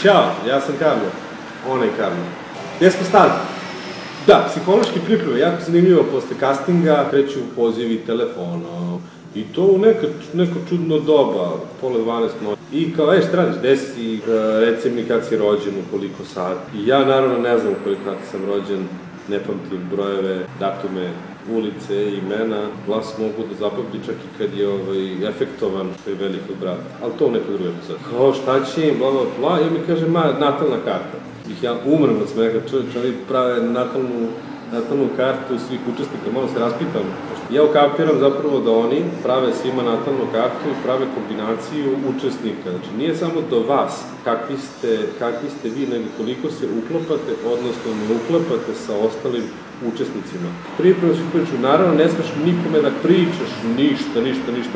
Ćao, ja sam Karlo. Ona je Karlo. Gde smo stali? Da, psihološki pripreme, jako zanimljivo, posle castinga kreću pozivi telefonom. I to u neko čudno doba, pola 12 noći. I kao, šta radiš, gde si, reci mi kad si rođen, u koliko sati. I ja naravno ne znam koliko sati sam rođen, ne pamtim brojeve, datume, ulice, imena, glas mogu da zapamti čak i kad je efektovan, što je velikog brata. Ali to u nekoj drugoj epizodi. Kao, šta će im, bla, bla, bla, i mi kaže, natalna karta. Ja umrem od smeha, čovjek prave natalnu kartu svih učesnika, malo se raspitam. Ja ukapiram zapravo da oni prave svima natalnu kartu i prave kombinaciju učesnika. Znači, nije samo do vas kakvi ste vi, nego koliko se uklapate, odnosno ne uklapate sa ostalim učesnicima. Pripremaš priču, naravno ne smeš nikome da pričaš ništa,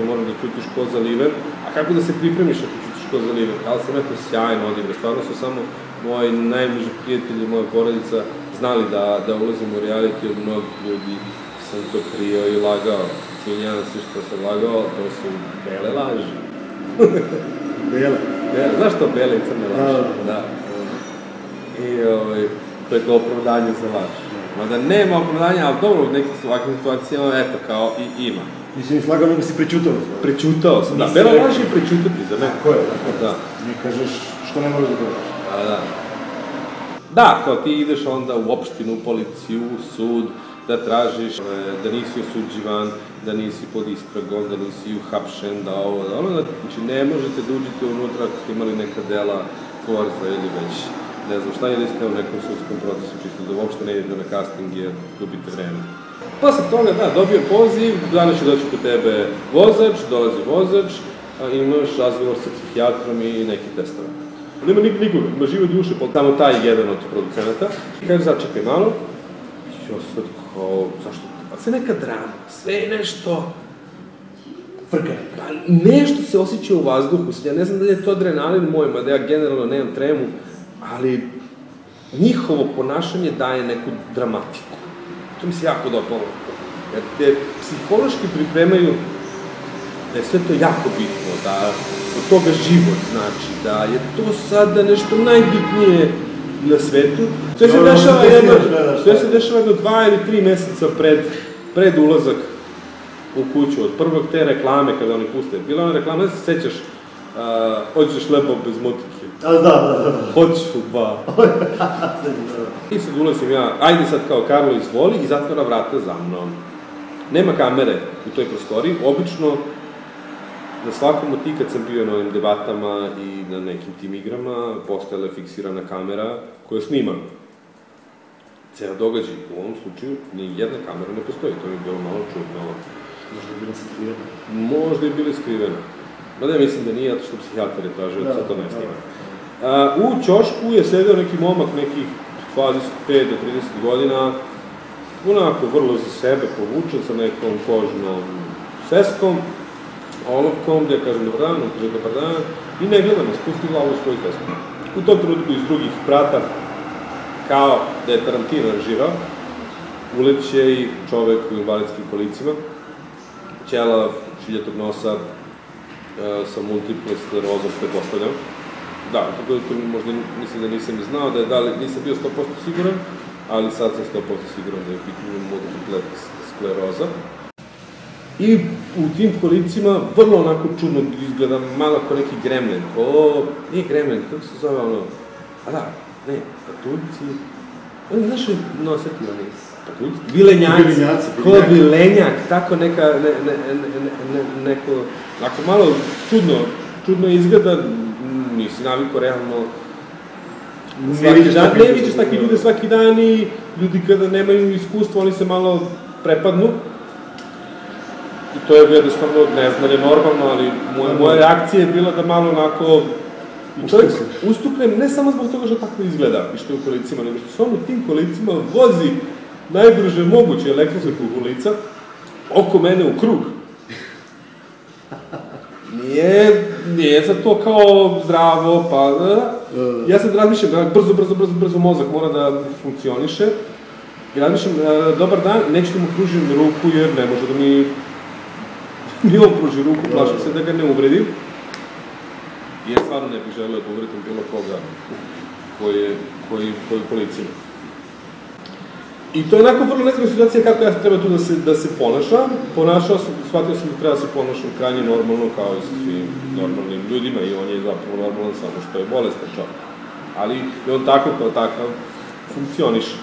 moraš da čutiš ko zaliven. A kako da se pripremiš ako čutiš ko zaliven? Ali sam eto sjajno odigra, stvarno su samo moji najbliži prijatelji, moja porodica, znali da ulazim u reality, od mnogih ljudi sam to krio i lagao. Izvinjavam se što sam lagao, to su bele laži. Bele? Znaš što bele i crne laži? Da. I to je kao opravdanje za laž. Mada nema opravdanja, ali dobro u nekim ovakvim situacijama, eto, kao i ima. Mislim, slagao nego si prečutao. Prečutao sam, da. Bela laž je prečutati za mene. Tako je, da. Mi kažeš što ne možeš da kažeš. Da. Da, kao ti ideš onda u opštinu, u policiju, u sud, da tražiš da nisi osuđivan, da nisi pod istragom, da nisi uhapšen, da ovo, da ono. Znači, ne možete da uđete unutra ako ste imali neka dela forza ili već, ne znam šta, ili ste u nekom sudskom procesu, čisto da uopšte ne idete na casting jer gubite vreme. Posle toga, da, dobio poziv, danas će doći kod tebe vozač, dolazi vozač, imaš razgovor sa psihijatrom i neki testove. Nema nikoga, ima žive duše, tamo taj jedan od producenata. Kaže, začekaj malo. Ja sad kao, zašto? A sve neka drama, sve je nešto... Frkanje. Pa nešto se osjeća u vazduhu, ja ne znam da li je to adrenalin moj, mada ja generalno nemam tremu, ali njihovo ponašanje daje neku dramatiku. To mi se jako dopalo. Jer te psihološki pripremaju da je sve to jako bitno, da od toga život znači, da je to sada nešto najbitnije na svetu. Sve se dešava jedno 2 ili 3 meseca pred ulazak u kuću, od prvog te reklame kada oni puste. Bila ona reklama, ne se sećaš, hoćeš lebo bez motike. Da. Hoću, ba. I sad ulazim ja, ajde sad kao Karlo izvoli i zatvara vrata za mnom. Nema kamere u toj prostoriji, obično na svakom od tih kad sam bio na ovim debatama i na nekim tim igrama, postojala je fiksirana kamera koja snima ceo događaj. U ovom slučaju ni jedna kamera ne postoji, to mi je bilo malo čudno. Možda je bila skrivena. Možda je bila skrivena. Mada ja mislim da nije, zato što psihijatar je tražio da se to ne snima. U ćošku je sedeo neki momak, nekih 25 do 30 godina, onako vrlo za sebe povučen sa nekom kožnom sveskom, olovkom, gde kažem dobar dan, on kaže dobar dan, i ne gleda me, spusti glavu u svoju svesku. U tom trenutku iz drugih vrata, kao da je Tarantino režirao, uleće i čovek u invalidskim kolicima, ćelav, šiljatog nosa, sa multiple sklerozom, pretpostavljam. Da, to možda mislim da nisam znao, nisam bio 100% siguran, ali sad sam 100% siguran da je pitanje multiple skleroza. I u tim kolicima vrlo onako čudno izgleda, malo kao neki gremlin. Nije gremlin, kako se zove ono? A da, ne, patuljci. Oni naši noseti oni patuljci. Vilenjaci. Ko vilenjak, tako neko, onako malo čudno izgleda, nisi naviko realno. Ne vidiš takvi ljude svaki dan i ljudi kada nemaju iskustva, oni se malo prepadnu. I to je jednostavno neznanje normalno, ali moja reakcija je bila da malo onako ustuknem, ne samo zbog toga što tako izgleda i što je u kolicima, nego što se on u tim kolicima vozi najbrže moguće elektronskog kolica oko mene u krug. Nije za to kao zdravo, pa ja sad razmišljam, brzo mozak mora da funkcioniše i razmišljam, dobar dan, neću da mu pružim ruku jer ne može da mi on pruži ruku, plašim se da ga ne uvredim. I ja stvarno ne bih želeo da uvredim bilo koga koji policiju. I to je onako vrlo nezgodna situacija kako ja treba tu da se ponašam. Shvatio sam da treba da se ponašam krajnje normalno kao i sa svim normalnim ljudima i on je zapravo normalan samo što je bolestan čovjek. Ali i on tako kao takav funkcioniše.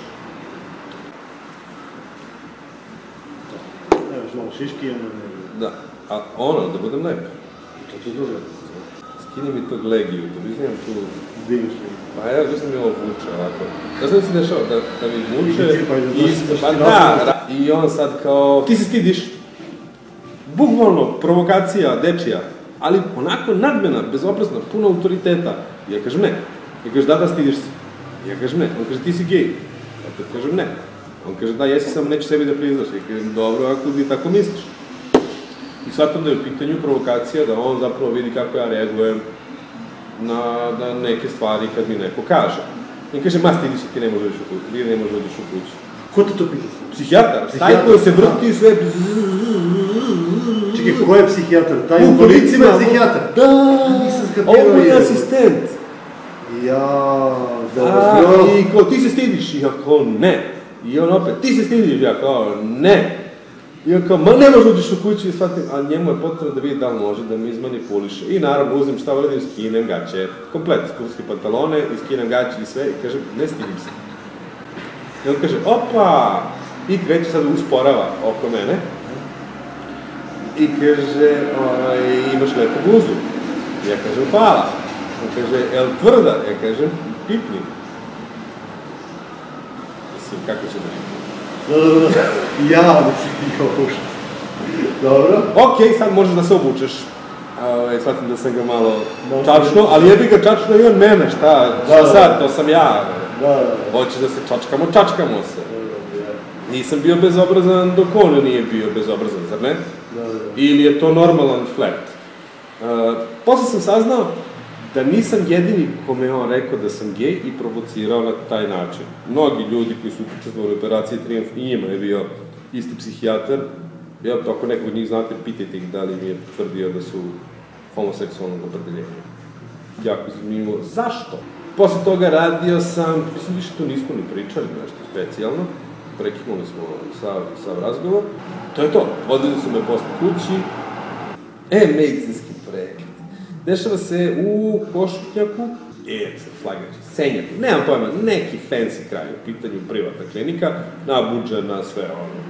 Evo, malo šiški, ono... Da, a ono, da budem lep. To je dobro. Skini mi tog legiju, da vidim tu... Diviš li? Pa ja mislim mi ovo vuče ovako. Da sam se dešao da mi vuče pa da, i on sad kao, ti se stidiš. Bukvalno, provokacija, dečija, ali onako nadmena, bezobrazna, puno autoriteta. Ja kažem ne. Ja kažem da stidiš se. Ja kažem ne. On kaže ti si gej. Ja opet kažem ne. On kaže da jesi, samo neću sebi da priznaš. Ja kažem dobro ako ti tako misliš. I shvatam da je u pitanju provokacija, da on zapravo vidi kako ja reagujem na neke stvari kad mi neko kaže. I kaže, ma stidi se, ti ne možeš doći u kuću, ti ne možeš doći u kuću. Ko te to pita? Psihijatar, taj koji se vrti i sve... Čekaj, ko je psihijatar? Taj u policima je psihijatar? Da, nisam skapirao ovo je asistent. Ja, dobro. I kao, ti se stidiš? I ja kao, ne. I on opet, ti se stidiš? Ja kao, ne. I on kao, ma ne može uđeš u kuću i shvatim, a njemu je potrebno da vidi da li može da mi izmanipuliše. I naravno uzim šta uradim, skinem gaće, komplet, skurski pantalone, i skinem gaće i sve, i kažem, ne stidim se. I on kaže, opa! I kreće sad usporava oko mene. I kaže, imaš lepu bluzu. Ja kažem, hvala. On kaže, jel tvrda? Ja kažem, pipni. Mislim, kako će da pipni? Dobro, ja da si ti kao pušac. Dobro. Okej, sad možeš da se obučeš. Shvatim da sam ga malo čačno, ali jebi ga čačno i on mene, šta sad, to sam ja. Hoće da se čačkamo se. Nisam bio bezobrazan dok on nije bio bezobrazan, zar ne? Ili je to normalan flirt? Posle sam saznao da nisam jedini kome je on rekao da sam gej i provocirao na taj način. Mnogi ljudi koji su učestvovali u operaciji Trijumf i njima je bio isti psihijatar. Ja, ako neko od njih znate, pitajte ih da li mi je tvrdio da su homoseksualnog opredeljenja. Jako zanimljivo. Zašto? Posle toga radio sam, mislim, više tu nismo ni pričali nešto specijalno. Prekinuli smo sav razgovor. To je to. Odveli su me posle kući. Medicinski pregled. Dešava se u Košutnjaku, Senjaku, nemam pojma, neki fancy kraj, u pitanju privatna klinika, nabuđena, sve ono,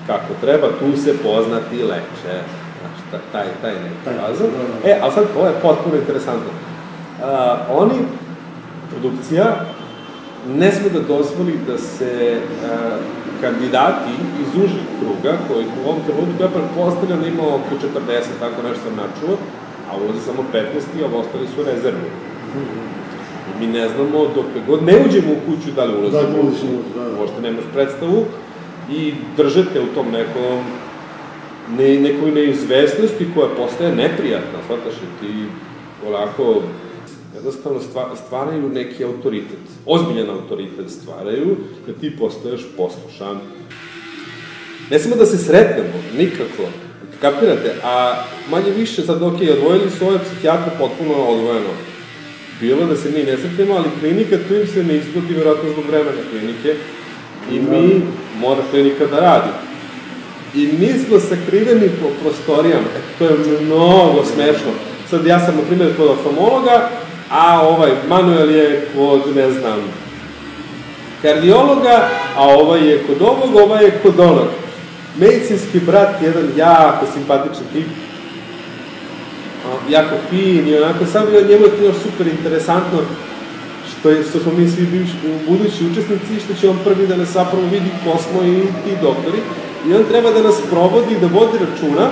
kako treba, tu se poznati leče, znači, taj neki razlog. Ali sad, ovo je potpuno interesantno. Oni, produkcija, ne sme da dozvoli da se kandidati iz užih kruga, koji u ovom trenutku, ja pretpostavljam da ima oko 40, tako nešto sam načuo, a ulazi samo 15 i ovo ostali su rezervni. I mi ne znamo, dokle god ne uđemo u kuću, da li ulazimo, možda nemaš predstavu i držete u tom nekoj neizvesnosti koja postaje neprijatna, shvataš i ti onako jednostavno stvaraju neki autoritet, ozbiljan autoritet stvaraju, kad ti postaješ poslušan. Ne samo da se sretnemo, nikako, kapirate, a manje više sad odvojili su ove psihijatre potpuno odvojeno. Bilo da se mi ne sretnemo, ali klinika tu im se ne izgledi vjerojatno zbog vremena klinike i mi mora klinika da radi. I mi smo sakriveni po prostorijama, to je mnogo smešno. Sad ja sam, na primjer, kod oftalmologa, a Manuel je kod, ne znam, kardiologa, a ovaj je kod ovog, ovaj je kod onog. Medicinski brat, jedan jako simpatičan tip, jako fin i onako, samo njemu je to još super interesantno što smo mi svi budući učesnici, što će on prvi da nas zapravo vidi ko smo i ti doktori i on treba da nas provodi, da vodi računa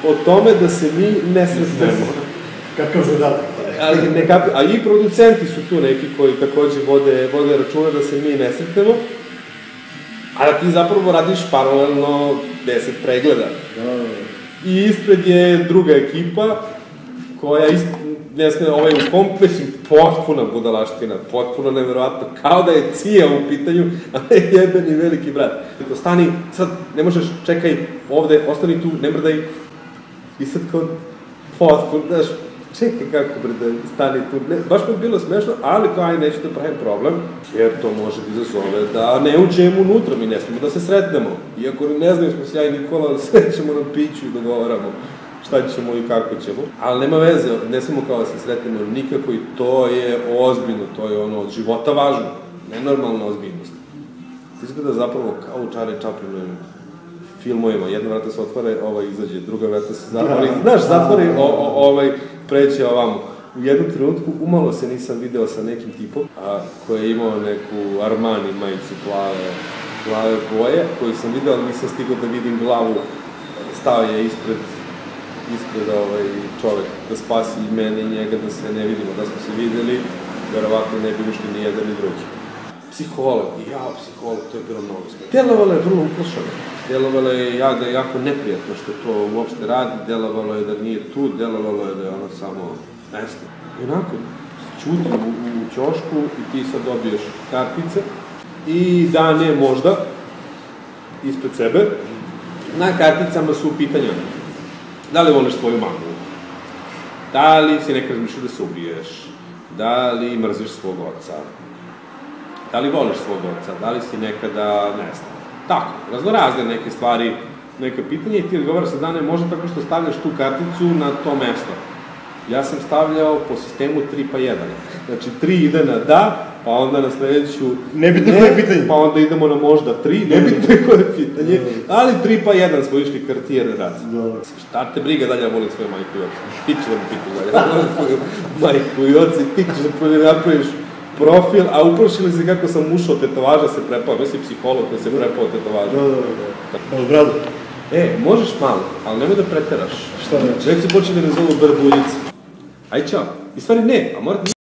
o tome da se mi ne sretnemo. Kakav zadatak? A i producenti su tu neki koji takođe vode računa da se mi ne sretnemo, a da ti zapravo radiš paralelno 10 pregleda. I ispred je druga ekipa, koja u kompleksu potpuna budalaština, potpuno nevjerovatno, kao da je CIA u pitanju, a ne jebeni veliki brat. Stani, sad ne možeš, čekaj ovde, ostani tu, ne mrdaj. I sad kao potpuno, znaš, čekaj kako bre da stani tu, baš mi je bilo smešno, ali kao aj neću da pravim problem, jer to može da izazove da ne uđemo unutra, mi ne smemo da se sretnemo. Iako ne znam smo se ja i Nikola, ali srećemo na piću i dogovaramo šta ćemo i kako ćemo. Ali nema veze, ne smemo kao da se sretnemo nikako i to je ozbiljno, to je ono od života važno, nenormalna ozbiljnost. Izgleda zapravo kao u Charlie Chaplinovim filmovima, jedna vrata se otvore, izađe, druga vrata se zatvori, znaš, zatvori, preće ovamo. U jednom trenutku umalo se nisam video sa nekim tipom, koji je imao neku Armani majicu plave boje, koju sam video, ali nisam stigao da vidim glavu, stao je ispred čovek, da spasi i mene i njega, da se ne vidimo, da smo se videli, verovatno ne bi ušli ni jedan ni drugi. Psiholog, to je bilo mnogo smiješno. Delovalo je vrlo uplašano, delovalo je da je jako neprijatno što to uopšte radi, delovalo je da nije tu, delovalo je da je ono samo nesno. I onako, čutim u ćošku i ti sad dobiješ kartice i dane možda ispred sebe. Na karticama su pitanja. Da li voliš svoju mamu? Da li si nekad razmišljao da se ubiješ? Da li mrziš svog oca? Da li voliš svog oca? Da li si nekada, ne znam, tako, raznorazne neke stvari, neka pitanja i ti odgovaraš sa dane možda tako što stavljaš tu karticu na to mesto. Ja sam stavljao po sistemu 3 pa 1. Znači 3 ide na da, pa onda na sledeću nebitno koje je pitanje. Pa onda idemo na možda 3, nebitno koje je pitanje, ali 3 pa 1 smo išli kartijer rad. Šta te briga da li ja volim svoju majku i oca? Ti ćeš da mi pitaš da ja volim svoju majku i oca i ti ćeš da napraviš profil, a uplašili se kako sam ušao tetovaža se prepao, mislim psiholog koji se prepao tetovaža. Evo, brado. Možeš malo, ali nemoj da preteraš. Šta neće? Već se počeli da ne zovu brbuljice. Aj čao. I stvari ne, a morate